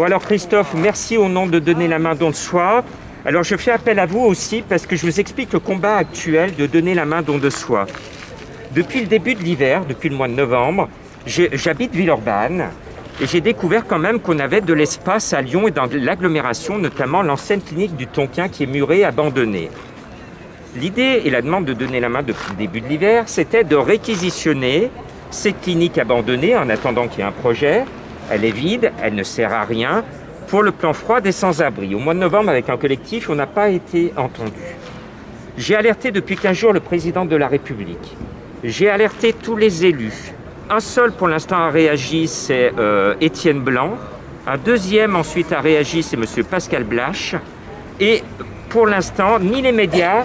Bon alors Christophe, merci au nom de Donner la main don de soi. Alors je fais appel à vous aussi parce que je vous explique le combat actuel de Donner la main don de soi. Depuis le début de l'hiver, depuis le mois de novembre, j'habite Villeurbanne et j'ai découvert quand même qu'on avait de l'espace à Lyon et dans l'agglomération, notamment l'ancienne clinique du Tonquin qui est murée, abandonnée. L'idée et la demande de Donner la main depuis le début de l'hiver, c'était de réquisitionner ces cliniques abandonnées en attendant qu'il y ait un projet. Elle est vide, elle ne sert à rien. Pour le plan froid des sans-abri, au mois de novembre, avec un collectif, on n'a pas été entendu. J'ai alerté depuis 15 jours le président de la République. J'ai alerté tous les élus. Un seul, pour l'instant, a réagi, c'est Étienne Blanc. Un deuxième, ensuite, a réagi, c'est M. Pascal Blache. Et pour l'instant, ni les médias,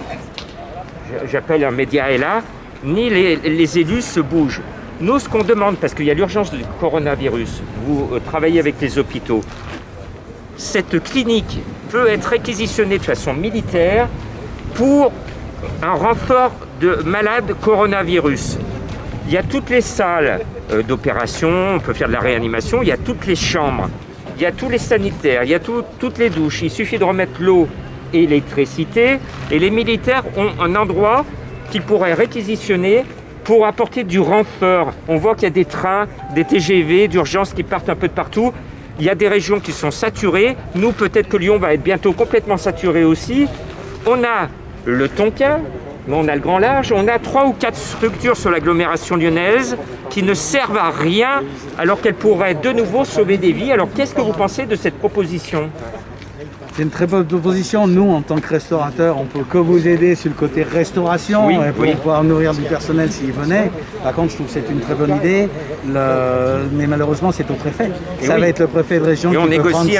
j'appelle un média est là, ni les élus se bougent. Nous, ce qu'on demande, parce qu'il y a l'urgence du coronavirus, vous travaillez avec les hôpitaux, cette clinique peut être réquisitionnée de façon militaire pour un renfort de malades coronavirus. Il y a toutes les salles d'opération, on peut faire de la réanimation, il y a toutes les chambres, il y a tous les sanitaires, il y a toutes les douches. Il suffit de remettre l'eau et l'électricité et les militaires ont un endroit qu'ils pourraient réquisitionner pour apporter du renfort. On voit qu'il y a des trains, des TGV d'urgence qui partent un peu de partout. Il y a des régions qui sont saturées. Nous, peut-être que Lyon va être bientôt complètement saturé aussi. On a le Tonquin, mais on a le Grand Large. On a 3 ou 4 structures sur l'agglomération lyonnaise qui ne servent à rien alors qu'elles pourraient de nouveau sauver des vies. Alors, qu'est-ce que vous pensez de cette proposition ? C'est une très bonne proposition. Nous, en tant que restaurateurs, on peut que vous aider sur le côté restauration pour pouvoir nourrir du personnel s'il venait. Par contre, je trouve que c'est une très bonne idée. Mais malheureusement, c'est au préfet. Ça va être le préfet de région qui peut prendre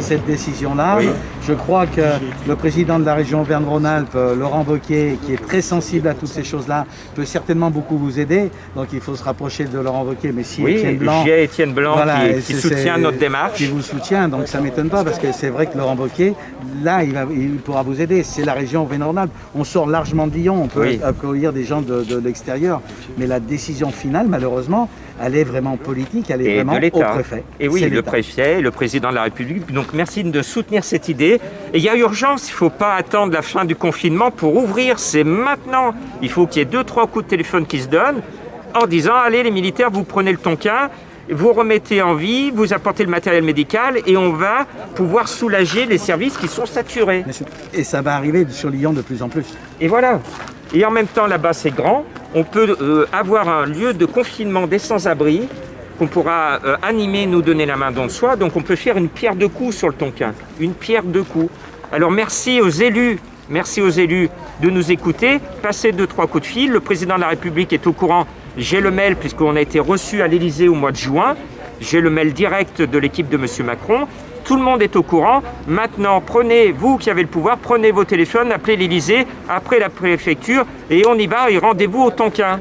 cette décision-là. Oui. Je crois que le président de la région Auvergne-Rhône-Alpes, Laurent Wauquiez, qui est très sensible à toutes ces choses-là, peut certainement beaucoup vous aider. Donc, il faut se rapprocher de Laurent Wauquiez. Mais si Étienne Blanc qui soutient notre démarche. Qui vous soutient, donc ça ne m'étonne pas parce que c'est vrai que Laurent Wauquiez, là, il pourra vous aider. C'est la région Auvergne-Rhône-Alpes. On sort largement de Lyon, on peut accueillir des gens de l'extérieur. Mais la décision finale, malheureusement, elle est vraiment politique, elle est vraiment au préfet. Et oui, le préfet, le président de la République. Donc merci de soutenir cette idée. Et il y a urgence, il ne faut pas attendre la fin du confinement pour ouvrir. C'est maintenant. Il faut qu'il y ait 2-3 coups de téléphone qui se donnent en disant « Allez les militaires, vous prenez le Tonquin ». Vous remettez en vie, vous apportez le matériel médical et on va pouvoir soulager les services qui sont saturés. Et ça va arriver sur Lyon de plus en plus. Et voilà. Et en même temps, là-bas, c'est grand. On peut avoir un lieu de confinement des sans-abri qu'on pourra animer, nous donner la main don de soi. Donc on peut faire une pierre deux coups sur le Tonquin. Une pierre deux coups. Alors merci aux élus de nous écouter. Passez 2-3 coups de fil. Le président de la République est au courant. J'ai le mail puisqu'on a été reçu à l'Élysée au mois de juin. J'ai le mail direct de l'équipe de M. Macron. Tout le monde est au courant. Maintenant, vous qui avez le pouvoir, prenez vos téléphones, appelez l'Élysée, après la préfecture et on y va et rendez-vous au Tonquin.